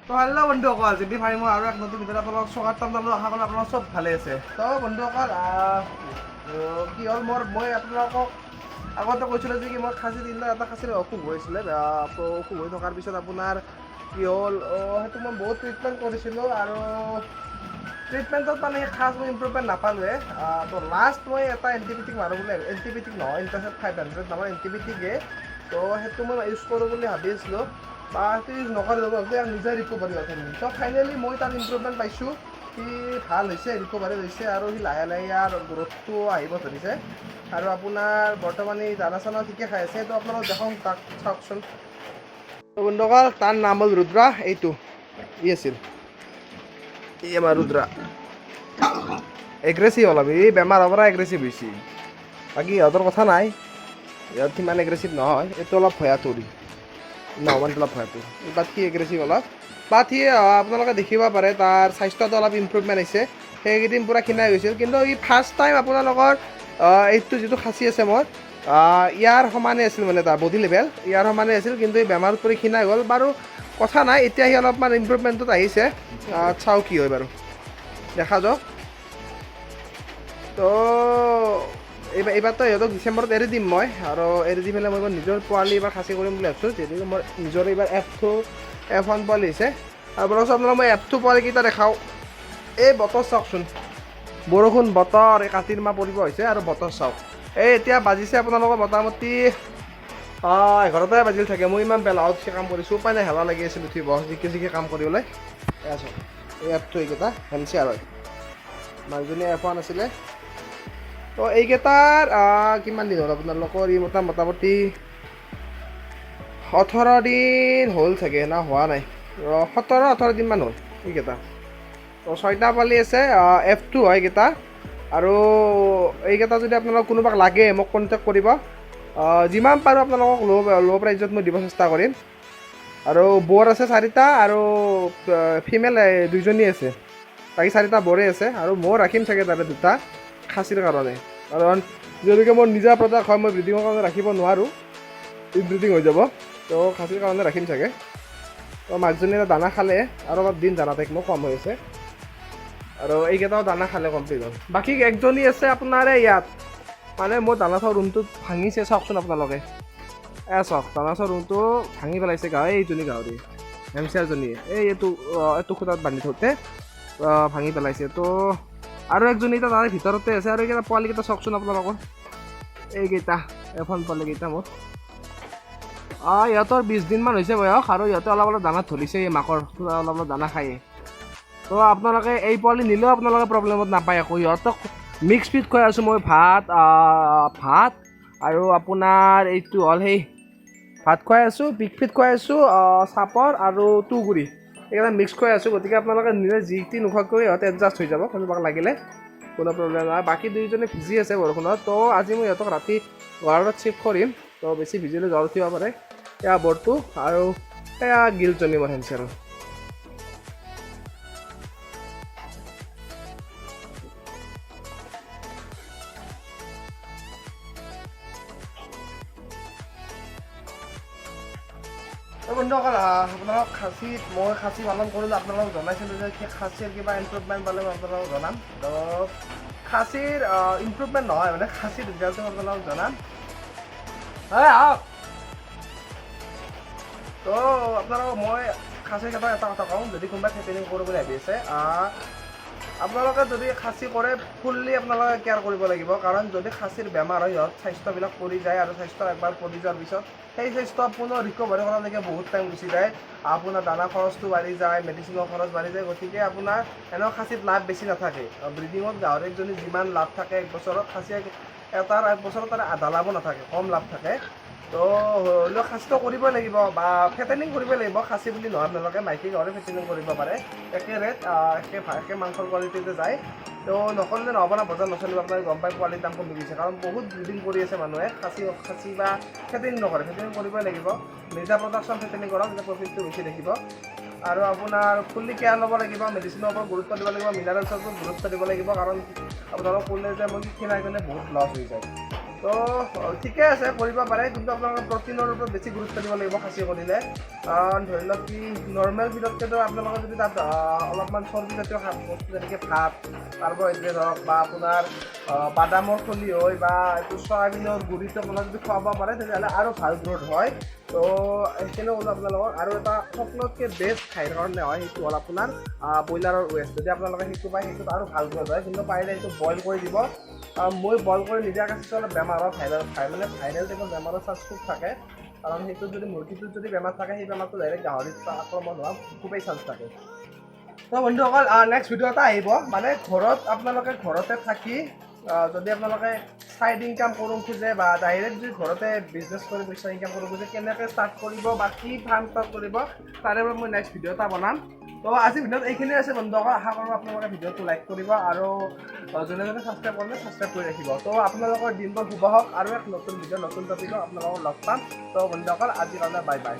তো হেল্ল' বন্ধুসকল, যদি ভাই মই আৰু এক নতুন ভিডিঅ'ত আপোনালোকক স্বাগতম জনালোঁ। আশা কৰোঁ আপোনালোক চব ভালে আছে। তো বন্ধুসকল, কি হ'ল মই আপোনালোকক আগতে কৈছিলোঁ যে কি মই খাচী দিলোঁ, এটা খাচীৰ অসুখ হৈছিলে। অসুখ হৈ থকাৰ পিছত আপোনাৰ কি হ'ল, সেইটো মই বহুত ট্ৰিটমেণ্ট কৰিছিলোঁ আৰু ট্ৰিটমেণ্টত মানে খাচ মই ইম্প্ৰুভমেণ্ট নাপালোঁৱে। তো লাষ্ট মই এটা এণ্টিবায়'টিক মাৰোঁ বুলি, এণ্টিবায়'টিক নহয়, ইণ্টাৰচেপ্ট 500 নামৰ এণ্টিবায়'টিকে, তো সেইটো মই ইউজ কৰোঁ বুলি ভাবি আছিলোঁ। বা সেইটো ইউজ নকৰিলোঁ, ইয়াক নিজে ৰিকভাৰী হ'ল। তো ফাইনেলি মই তাত ইম্প্ৰুভমেণ্ট পাইছোঁ। সি ভাল হৈছে, ৰিকভাৰী হৈছে আৰু সি লাহে লাহে ইয়াৰ গ্ৰ'থটো আহিব ধৰিছে। আৰু আপোনাৰ বৰ্তমান এই দানা চানা ঠিকে খাই আছে। তো আপোনালোক দেখোন তাক চাওকচোন। বন্ধুসকল, তাৰ নাম হ'ল ৰুদ্ৰা। এইটো ই আছিল, ই আমাৰ ৰুদ্ৰা। এগ্ৰেছিভ অলপ, এই বেমাৰৰ পৰা এগ্ৰেছিভ হৈছে। বাকী ইহঁতৰ কথা নাই, ইহঁত সিমান এগ্ৰেছিভ নহয়। এইটো অলপ ভয়াতুৰি, অলপ ভয়াতুৰ। বাট সি এগ্ৰেছিভ অলপ। বাট সি আপোনালোকে দেখিব পাৰে তাৰ স্বাস্থ্যটো অলপ ইম্প্ৰুভমেণ্ট হৈছে। সেইকেইদিন পূৰা ক্ষীণাই গৈছিল, কিন্তু ই ফাৰ্ষ্ট টাইম আপোনালোকৰ এইটো যিটো খাচী আছে মোৰ, ইয়াৰ সমানে আছিল, মানে তাৰ বডি লেভেল ইয়াৰ সমানে আছিল, কিন্তু এই বেমাৰত পৰি ক্ষীণাই গ'ল। বাৰু কথা নাই, এতিয়া সি অলপমান ইম্প্ৰুভমেণ্টত আহিছে। চাওঁ কি হয় বাৰু, দেখা যাওক। তো এইবাৰতো সিহঁতক ডিচেম্বৰত এৰি দিম মই, আৰু এৰি দি পেলাই মই নিজৰ পোৱালি এইবাৰ খাচী কৰিম বুলি ভাবিছোঁ। যিহেতু মোৰ নিজৰ এইবাৰ F1 পোৱালি হৈছে। আৰু বৰঞ্চ আপোনালোকক মই F2 পোৱালিকেইটা দেখাওঁ। এই বতৰ চাওকচোন, বৰষুণ বতৰ, এই কাতিৰ মাহ পৰিব হৈছে আৰু বতৰ চাওক। এই এতিয়া বাজিছে আপোনালোকৰ মোটামুটি 11টাই বাজিল থাকে। মই ইমান বেলাত কাম কৰিছোঁ, উপায় নাই, হেলা লাগি আছিল উঠিব জিকে কাম কৰিবলৈ। এয়া চাওক, এই F2 এইকেইটা হেনচি আৰু মাজনী F1 আছিলে। তো এইকেইটাৰ কিমান দিন হ'ল আপোনালোকৰ, ই মোটামুটি 18 দিন হ'ল চাগে, না হোৱা নাই, 17-18 দিনমান হ'ল এইকেইটা। তো 6টা পোৱালি আছে, F2 হয় এইকেইটা। আৰু এইকেইটা যদি আপোনালোকক কোনোবাক লাগে মোক কণ্টেক্ট কৰিব। যিমান পাৰোঁ আপোনালোকক ল' প্ৰাইজত মই দিব চেষ্টা কৰিম। আৰু বৰ আছে 4টা আৰু ফিমেল 2জনী আছে। বাকী 4টা বৰে আছে, আৰু মই ৰাখিম চাগে তাতে 2টা খাচীৰ কাৰণে। কাৰণ যিহেতুকে মোৰ নিজা প্ৰডাক্ট হয়, মই ব্ৰিডিঙৰ কাৰণে ৰাখিব নোৱাৰোঁ, ইনব্ৰিডিং হৈ যাব। তো খাচীৰ কাৰণে ৰাখিম চাগে। তো মাকজনী দানা খালে, আৰু অলপ দিন দানা তাইক মোৰ কম হৈ আছে, আৰু এইকেইটাও দানা খালে কমপ্লিট হ'ল। বাকী একজনী আছে আপোনাৰ ইয়াত, মানে মোৰ দানা থোৱা ৰুমটোত ভাঙিছে, চাওকচোন আপোনালোকে। চাওক, দানা থোৱা ৰুমটো ভাঙি পেলাইছে এইজনী গাহৰি, হেমচিয়াৰজনীয়ে এইটো খুটাত বান্ধি থওঁতে ভাঙি পেলাইছে। তো আৰু একজনী এতিয়া তাৰে ভিতৰতে আছে। আৰু এইকেইটা পোৱালিকেইটা চাওকচোন আপোনালোকৰ, এইকেইটা F1 পোৱালিকেইটা মোৰ। ইহঁতৰ 20 দিনমান হৈছে বয়স, আৰু ইহঁতে অলপ অলপ দানাত ধৰিছে, এই মাকৰ অলপ অলপ দানা খায়ে। তো আপোনালোকে এই পোৱালি নিলেও আপোনালোকে প্ৰব্লেমত নাপায় একো। ইহঁতক মিক্স ফিড খুৱাই আছোঁ মই, ভাত আৰু আপোনাৰ এইটো হ'ল সেই ভাত খুৱাই আছোঁ, পিক ফিড খুৱাই আছোঁ, চাপৰ আৰু তুঁহগুৰি, এইকেইটা মিক্স খুৱাই আছোঁ। গতিকে আপোনালোকে নিজে যি টি নোখোৱাকৈ ইহঁতে এডজাষ্ট হৈ যাব, কোনোবাক লাগিলে কোনো প্ৰব্লেম নাই। বাকী 2জনী ভিজি আছে বৰষুণত। তো আজি মই ইহঁতক ৰাতি ৱাৰ্ডত চিফ্ট কৰিম। তো বেছি ভিজিলে জ্বৰ উঠিব পাৰে। এয়া বৰটো, আৰু এয়া গিলজনী মোৰ হেনচি আৰু। বন্ধুসকল, আপোনালোক মই খাচী পালন কৰিলোঁ, আপোনালোকক জনাইছিলোঁ যে খাচীৰ কিবা ইম্প্ৰুভমেণ্ট পালে মই আপোনালোকক জনাম। তো খাচীৰ ইম্প্ৰুভমেণ্ট নহয়, মানে খাচীৰ ৰিজাল্টটো আপোনালোকক জনাম। তো আপোনালোকক মই খাচীৰ ক্ষেত্ৰত এটা কথা কওঁ, যদি কোনোবাই ট্ৰেইনিং কৰোঁ বুলি ভাবি আছে, আপোনালোকে যদি খাচী কৰে ফুল্লি আপোনালোকে কেয়াৰ কৰিব লাগিব। কাৰণ যদি খাচীৰ বেমাৰ হয়, সিহঁত স্বাস্থ্যবিলাক পৰি যায়, আৰু স্বাস্থ্য একবাৰ পৰি যোৱাৰ পিছত সেই স্বাস্থ্য পুনৰ ৰিকভাৰী কৰালৈকে বহুত টাইম গুচি যায়। আপোনাৰ দানা খৰচটো বাঢ়ি যায়, মেডিচিনৰ খৰচ বাঢ়ি যায়। গতিকে আপোনাৰ এনেও খাচীত লাভ বেছি নাথাকে। ব্ৰিডিঙত গাহৰিজনী যিমান লাভ থাকে 1 বছৰত, খাচী এটাৰ 1 বছৰত তাৰে আধা লাভো নাথাকে, কম লাভ থাকে। তো হ'লেও খাচীটো কৰিবই লাগিব, বা ফেটেনিং কৰিবই লাগিব। খাচী বুলি নহয়, আপোনালোকে মাইকী গাহৰি ফেটেনিং কৰিব পাৰে, একে ৰেট, একে মাংসৰ কোৱালিটিতে যায়। তো নকৰিলে নহ'ব না, বজাৰ নচলিব। আপোনালোকে গম পাই পোৱালিৰ দাম কমি গৈছে, কাৰণ বহুত ব্ৰিডিং কৰি আছে মানুহে, খাচী বা ফেটেনিং নকৰে। ফেটেনিং কৰিবই লাগিব, নিজা প্ৰডাকশ্যন ফেটেনিং কৰক, তেতিয়া প্ৰফিটটো বেছি দেখিব। আৰু আপোনাৰ ফুল্লি কেয়াৰ ল'ব লাগিব, মেডিচিনৰ ওপৰত গুৰুত্ব দিব লাগিব, মিনাৰেলছৰ ওপৰত গুৰুত্ব দিব লাগিব। কাৰণ আপোনালোক ক'লে যে মই ক্ষীণাই গ'লে বহুত লছ হৈ যায়। তো তো ঠিকে আছে কৰিব পাৰে, কিন্তু আপোনালোকে প্ৰটিনৰ ওপৰত বেছি গুৰুত্ব দিব লাগিব খাচী কৰিলে। ধৰি লওক কি নৰ্মেল ফিডতকৈতো আপোনালোকে যদি তাত অলপমান চৰ্বিজাতীয় বস্তু যেনেকৈ ভাত, কাৰ্বহাইড্ৰেট হওক বা আপোনাৰ বাদামৰ খলি হয় বা এইটো চয়াবিনৰ গুড়িটো আপোনালোকে যদি খুৱাব পাৰে তেতিয়াহ'লে আৰু ভাল গ্ৰ'থ হয়। তো সেইখিনি হ'ল আপোনালোকৰ। আৰু এটা সকলোতকৈ বেষ্ট খাইৰ কাৰণে হয় সেইটো হ'ল আপোনাৰ ব্ৰইলাৰৰ ৱেষ্ট। যদি আপোনালোকে সেইটো পায় সেইটোত আৰু ভাল গ্ৰ'থ হয়, কিন্তু পাৰিলে সেইটো বইল কৰি দিব। মই বইল কৰি নিদিয়াৰ কাৰণে অলপ বেমাৰৰ ভাইৰেল টাইপৰ বেমাৰৰ চান্স খুব থাকে, কাৰণ সেইটোত যদি মুৰ্গীটোত যদি বেমাৰ থাকে সেই বেমাৰটো ডাইৰেক্ট গাহৰিত আক্ৰমণ হোৱা খুবেই চান্স থাকে। তো বন্ধুসকল নেক্সট ভিডিঅ' এটা আহিব, মানে ঘৰত আপোনালোকে ঘৰতে থাকি যদি আপোনালোকে ছাইড ইনকাম কৰিব খোজে বা ডাইৰেক্ট যদি ঘৰতে বিজনেছ কৰি পইচা ইনকাম কৰিব খোজে, কেনেকৈ ষ্টাৰ্ট কৰিব বা কি ফাৰ্ম ষ্টাৰ্ট কৰিব তাৰে বাবে মই নেক্সট ভিডিঅ' এটা বনাম। তো আজি ভিডিঅ'ত এইখিনিয়ে আছে বন্ধুসকল। আশা কৰোঁ আপোনালোকে ভিডিঅ'টো লাইক কৰিব আৰু যোনে যোনে ছাবস্ক্ৰাইব কৰিলে ছাবস্ক্ৰাইব কৰি ৰাখিব। তো আপোনালোকৰ দিনবোৰ শুভ হওক, আৰু এক নতুন ভিডিঅ' নতুন টপিকত আপোনালোকক লগ পাম। তো বন্ধুসকল আজিৰ কাৰণে বাই বাই।